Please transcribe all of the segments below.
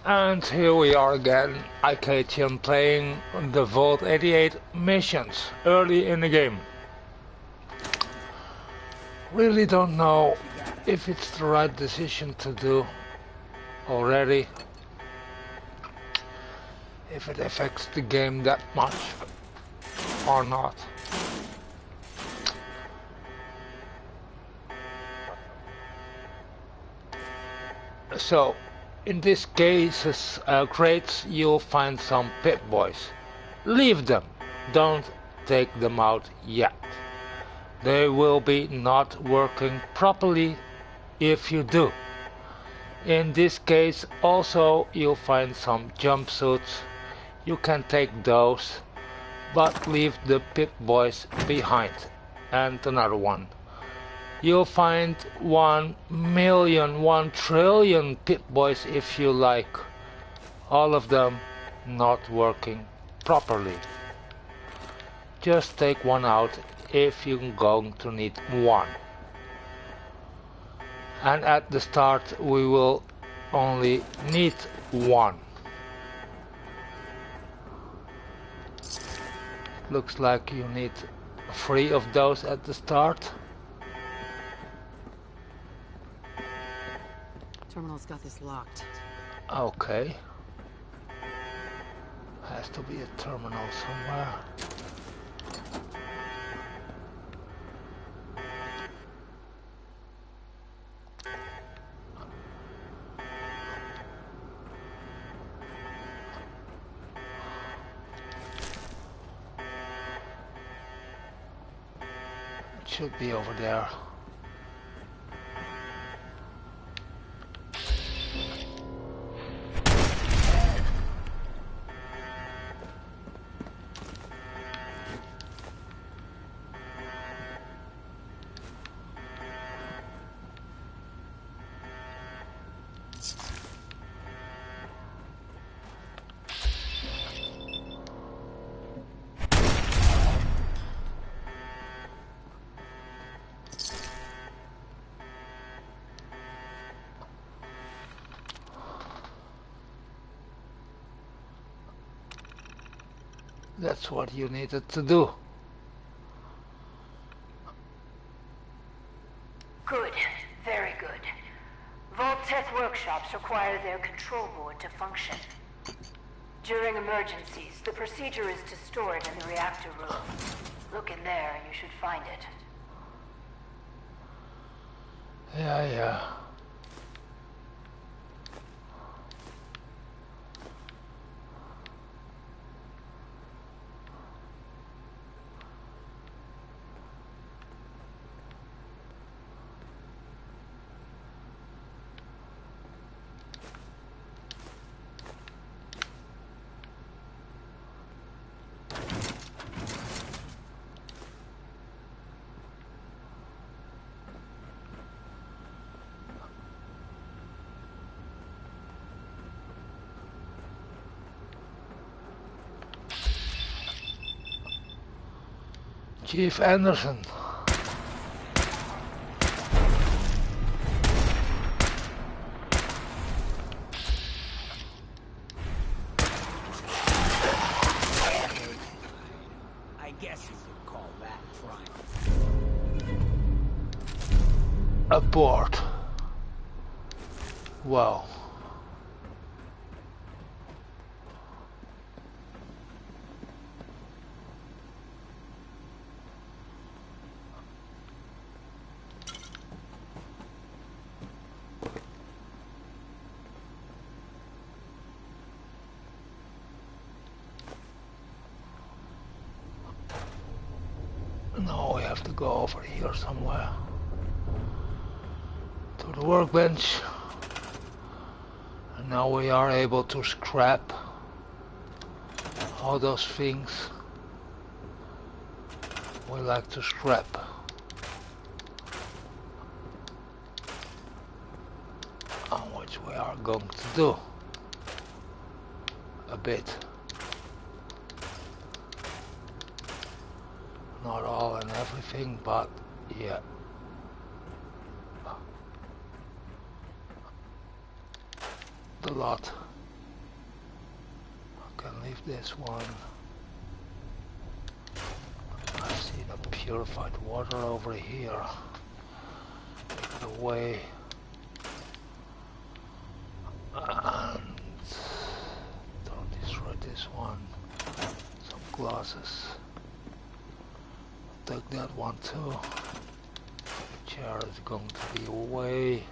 And here we are again, Icayhtian playing the Vault 88 missions early in the game. Really don't know if it's the right decision to do already, if it affects the game that much or not. So, in this case's crates, you'll find some pit boys. Leave them. Don't take them out yet. They will be not working properly if you do. In this case, also you'll find some jumpsuits. You can take those, but leave the pit boys behind. And another one. You'll find 1,000,000, 1,000,000,000,000 pit boys if you like. All of them not working properly. Just take one out if you're going to need one. And at the start we will only need one. Looks like you need 3 of those at the start. Terminal's got this locked. Okay. Has to be a terminal somewhere. It should be over there. That's what you needed to do. Good. Very good. Vault test workshops require their control board to function. During emergencies, the procedure is to store it in the reactor room. Look in there and you should find it. Yeah. Chief Anderson. I guess you could call that trying. Abort. Wow. Now we have to go over here somewhere to the workbench, and now we are able to scrap all those things we like to scrap. And which we are going to do a bit. Not all and everything, but yeah. The lot. leave this one. I see the purified water over here. Take it away. And don't destroy this one. Some glasses. Take that one too. The chair is going to be away.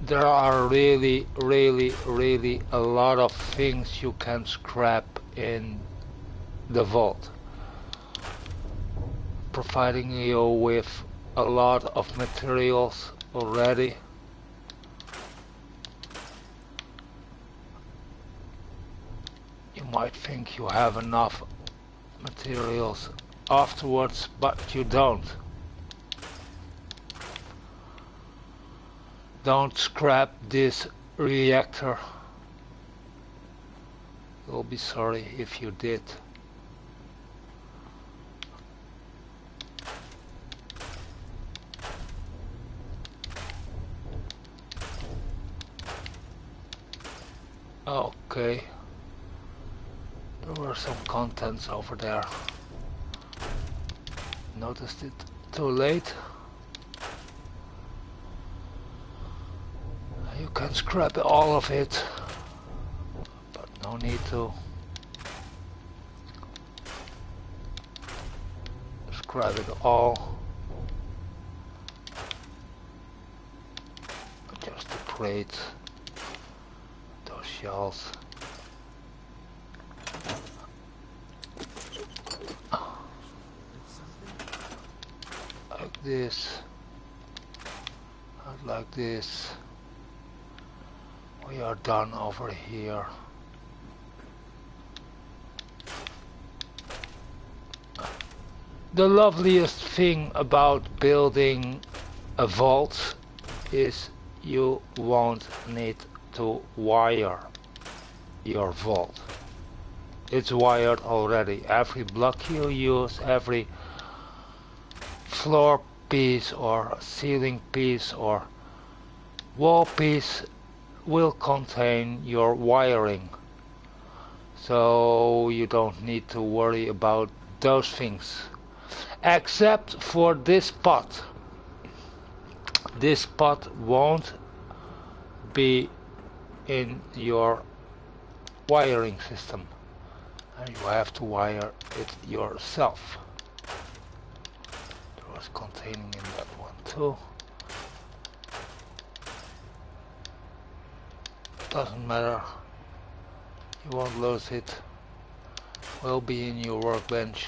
There are really a lot of things you can scrap in the vault, providing you with a lot of materials already. You might think you have enough materials afterwards, but you don't. Don't scrap this reactor. You'll be sorry if you did. Okay. There were some contents over there. Noticed it too late. You can scrap all of it, but no need to scrap it all. Just the crates, those shells. Like this, not like this. We are done over here. The loveliest thing about building a vault is you won't need to wire your vault. It's wired already. Every block you use, every floor piece or ceiling piece or wall piece will contain your wiring, so you don't need to worry about those things, except for this pot. This pot won't be in your wiring system, and you have to wire it yourself. There was containing in that one too. Doesn't matter, you won't lose it, will be in your workbench.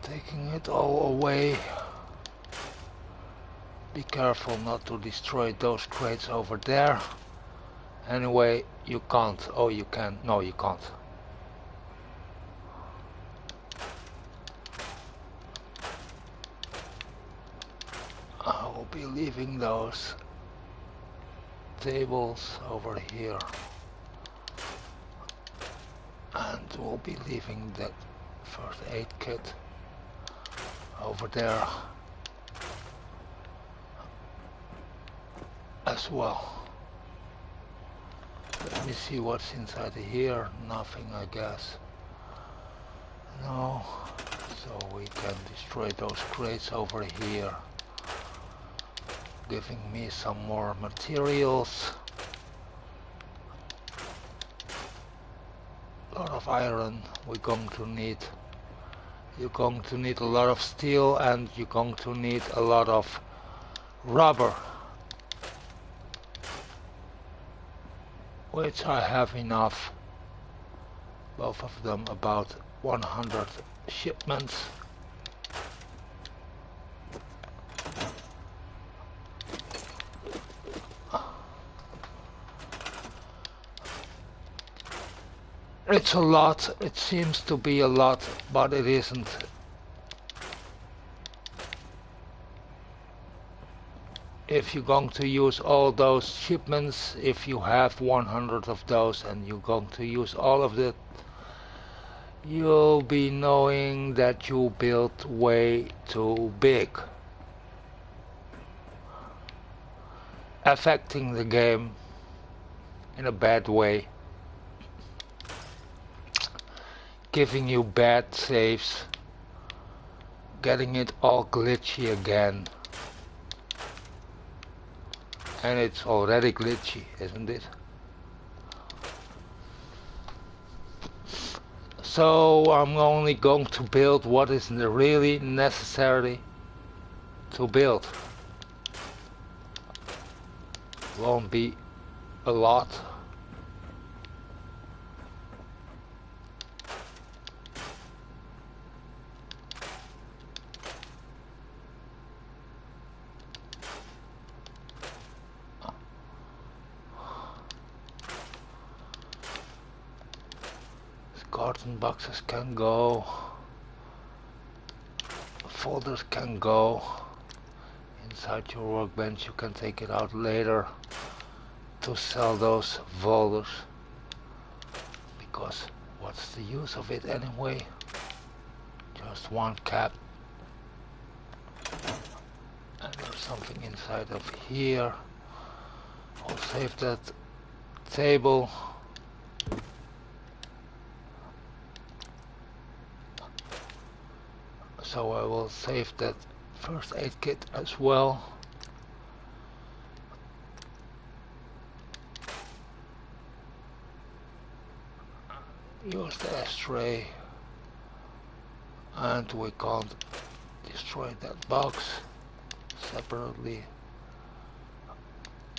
Taking it all away. Be careful not to destroy those crates over there. Anyway, you can't. Oh, you can. No, you can't. I will be leaving those tables over here, and we'll be leaving that first aid kit over there as well. Let me see what's inside here. Nothing, I guess. No, so we can destroy those crates over here, giving me some more materials. A lot of iron we're going to need. You're going to need a lot of steel, and you're going to need a lot of rubber, which I have enough. Both of them about 100 shipments. It's a lot, it seems to be a lot, but it isn't. if you're going to use all those shipments, if you have 100 of those and you're going to use all of it, you'll be knowing that you built way too big, affecting the game in a bad way, giving you bad saves, getting it all glitchy again. And it's already glitchy, isn't it? So I'm only going to build what is really necessary to build. Won't be a lot. Carton boxes can go, folders can go. Inside your workbench you can take it out later to sell those folders, because what's the use of it anyway? Just one cap, and there's something inside of here. I'll save that table. So I will save that first aid kit as well. Use the ashtray, and we can't destroy that box separately.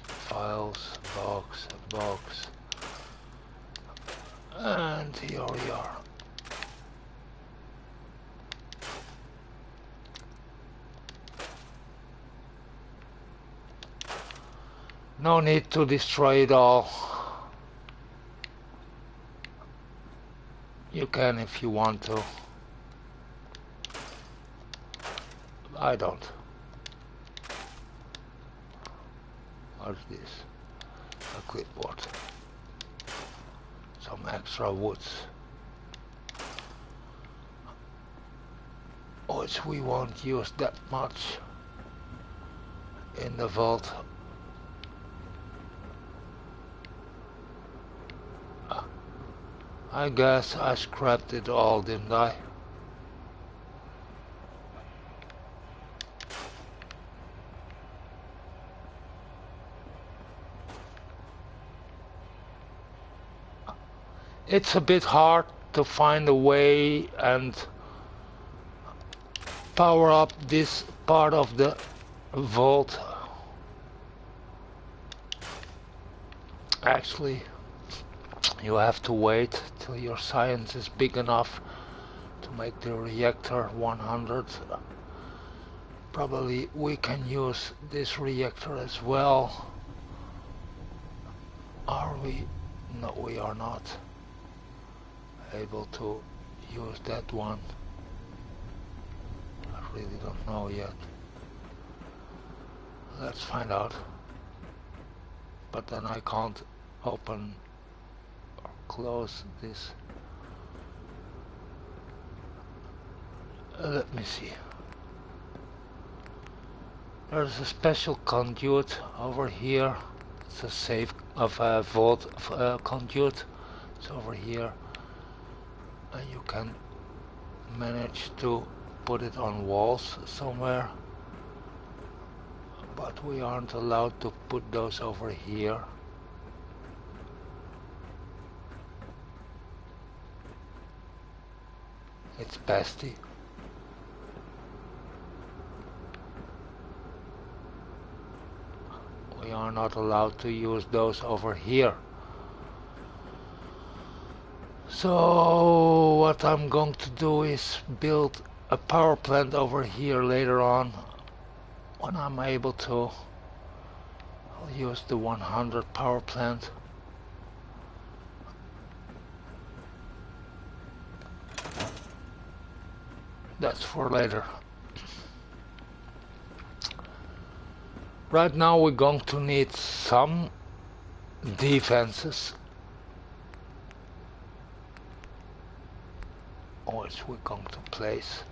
Files, box, and here we are. No need to destroy it all. You can if you want to. I don't. What's this? A clipboard. Some extra woods. Which we won't use that much in the vault. I guess I scrapped it all, didn't I? It's a bit hard to find a way and power up this part of the vault. Actually, you have to wait till your science is big enough to make the reactor 100. Probably we can use this reactor as well. Are we? No, we are not able to use that one. I really don't know yet. Let's find out. But then I can't open or close this. Let me see. There's a special conduit over here. It's a safe of a vault conduit. It's over here, and you can manage to put it on walls somewhere. But we aren't allowed to put those over here. It's pasty. We are not allowed to use those over here. So what I'm going to do is build a power plant over here later on. When I'm able to, I'll use the 100 power plant. That's for later. Right now we're going to need some defenses. Which we're going to place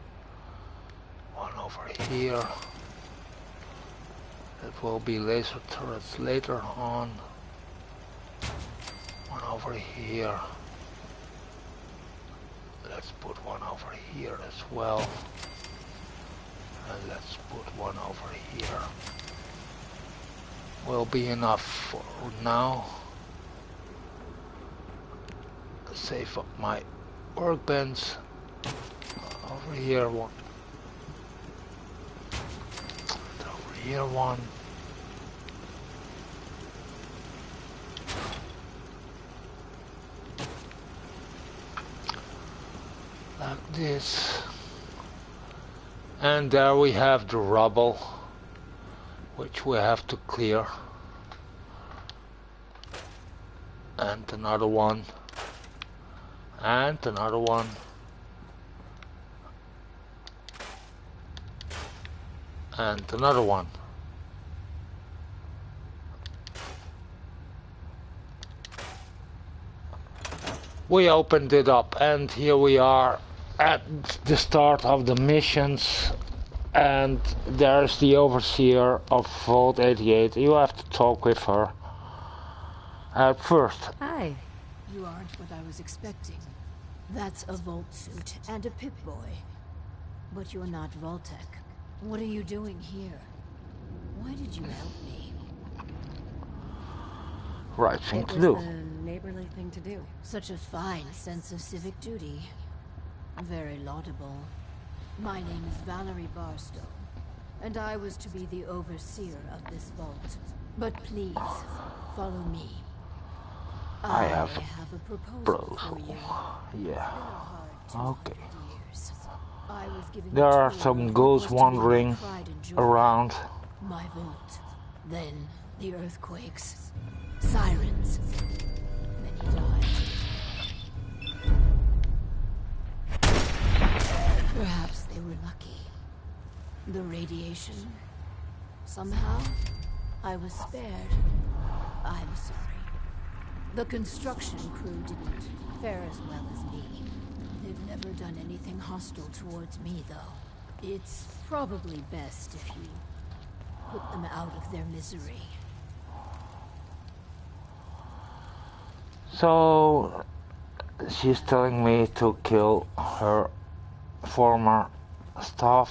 one over here. It will be laser turrets later on. One over here. Let's put one over here as well. And let's put one over here. Will be enough for now. Save up my workbench. Over here one. Over here one. Like this. And there we have the rubble, which we have to clear. And another one. And another one. And another one. We opened it up and here we are at the start of the missions, and there's the overseer of Vault 88. You have to talk with her at first. Hi. You aren't what I was expecting. That's a Vault suit and a Pip-Boy. But you're not Vault-Tec. What are you doing here? Why did you help me? Right thing to It do. was the neighborly thing to do. Such a fine sense of civic duty. Very laudable. My name is Valerie Barstow, and I was to be the overseer of this vault. But please, follow me. I have a proposal for you. Yeah. It's been a hard 200 Okay. years. I was given There a are tour some of what ghosts was to be my wandering pride and joy. around. My vault. Then the earthquakes. Sirens. Many died. Perhaps they were lucky. The radiation. Somehow, I was spared. I'm sorry. The construction crew didn't fare as well as me. They've never done anything hostile towards me, though. It's probably best if you put them out of their misery. So she's telling me to kill her former staff.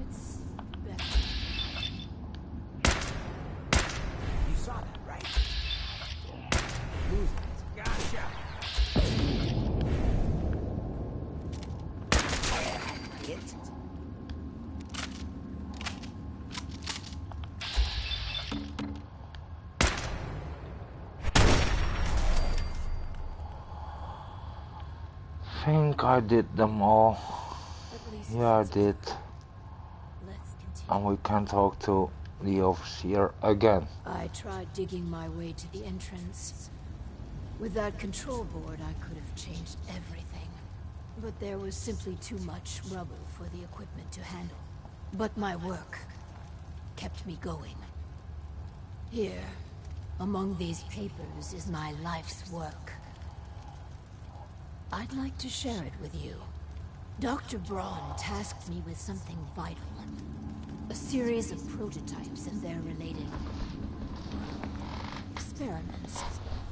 It's better. You saw that, right? Lose it. Gotcha. Hit. Think I did them all. At least Yeah, I did. let's continue. And we can talk to the overseer again. I tried digging my way to the entrance. With that control board, I could have changed everything. But there was simply too much rubble for the equipment to handle. But my work kept me going. Here, among these papers, is my life's work. I'd like to share it with you. Dr. Braun tasked me with something vital. A series of prototypes and their related experiments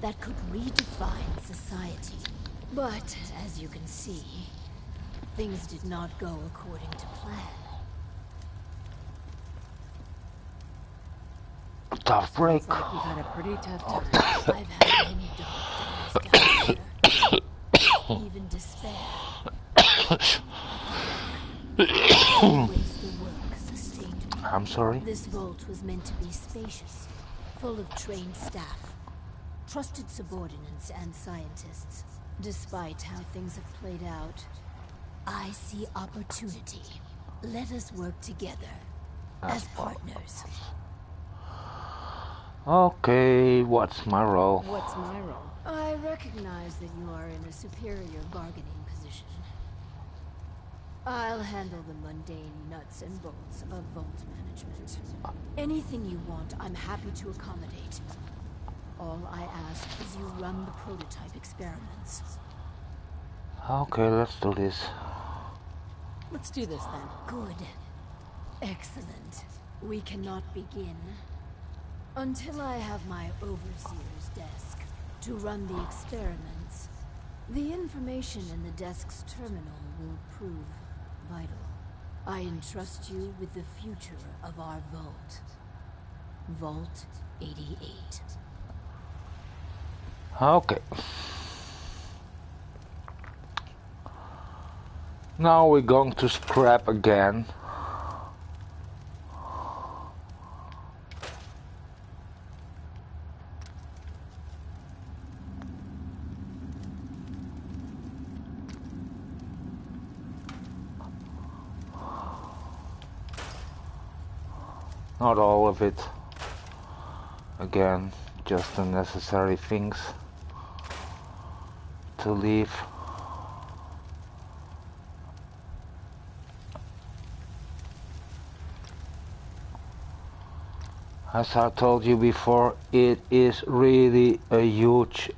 that could redefine society. But, as you can see, things did not go according to plan. Tough break. Looks like we've had a pretty tough time. I've had many dark days down here. Even despair. Always the work sustained me. I'm sorry. This vault was meant to be spacious, full of trained staff, trusted subordinates and scientists. Despite how things have played out, I see opportunity. Let us work together as partners. Okay, what's my role? What's my role? I recognize that you are in a superior bargaining position. I'll handle the mundane nuts and bolts of vault management. Anything you want, I'm happy to accommodate. All I ask is you run the prototype experiments. Okay, let's do this. Let's do this then. Good. Excellent. We cannot begin until I have my overseer's desk to run the experiments. The information in the desk's terminal will prove vital. I entrust you with the future of our vault. Vault 88. Okay. Now we're going to scrap again. Not all of it. Again, just the necessary things to leave. As I told you before, it is really a huge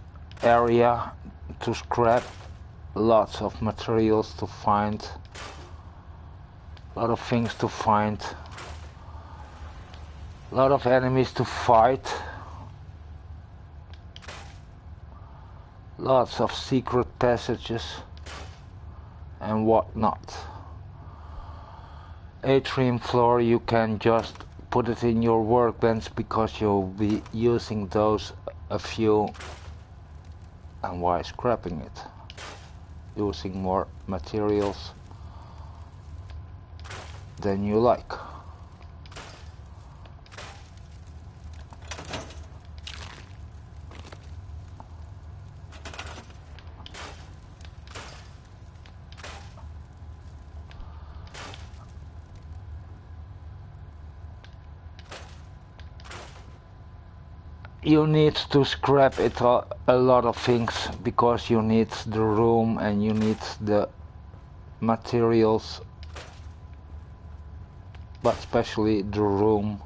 area to scrap. Lots of materials to find. A lot of things to find. A lot of enemies to fight. Lots of secret passages and whatnot. Atrium floor, you can just put it in your workbench because you'll be using those a few. And why scrapping it? Using more materials than you like. You need to scrap it a lot of things because you need the room and you need the materials, but especially the room.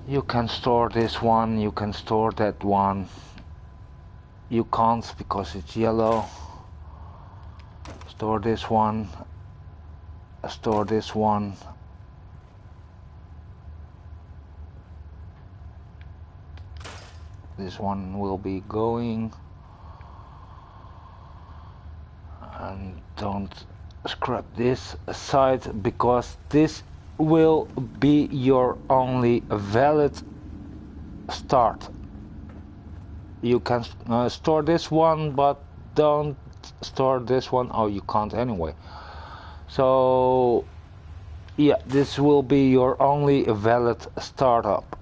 You can store this one, you can store that one. You can't because it's yellow. Store this one. Store this one. This one will be going. And don't scrap this aside because this will be your only valid start. You can store this one, but don't store this one. Oh, you can't anyway. So yeah, this will be your only valid startup.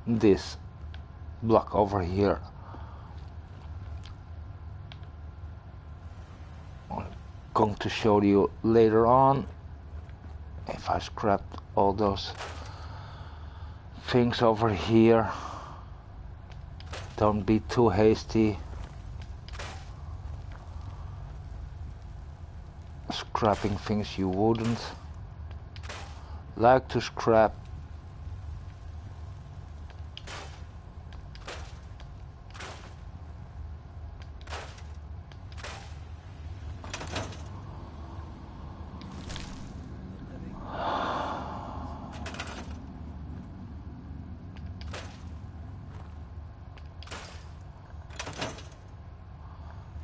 This block over here. I'm going to show you later on if I scrapped all those things over here. Don't be too hasty. Scrapping things you wouldn't like to scrap.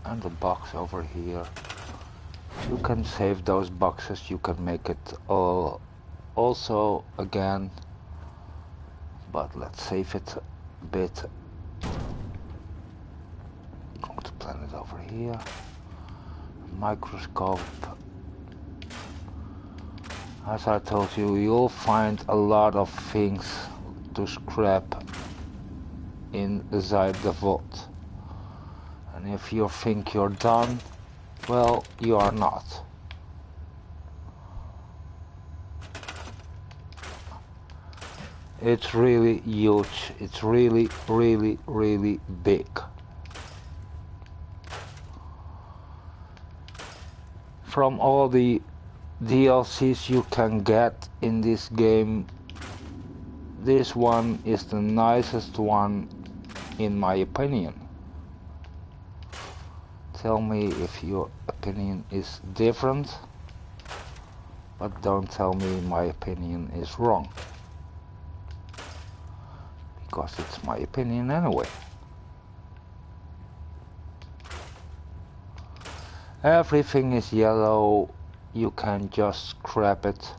And the box over here. You can save those boxes, you can make it all also again, but let's save it a bit. Going to plan it over here. Microscope. As I told you, you'll find a lot of things to scrap. inside the vault. And if you think you're done, well, you are not. It's really huge. It's really, really, really big. From all the DLCs you can get in this game, this one is the nicest one in my opinion. Tell me if your opinion is different, but don't tell me my opinion is wrong. Because it's my opinion anyway. Everything is yellow, you can just scrap it.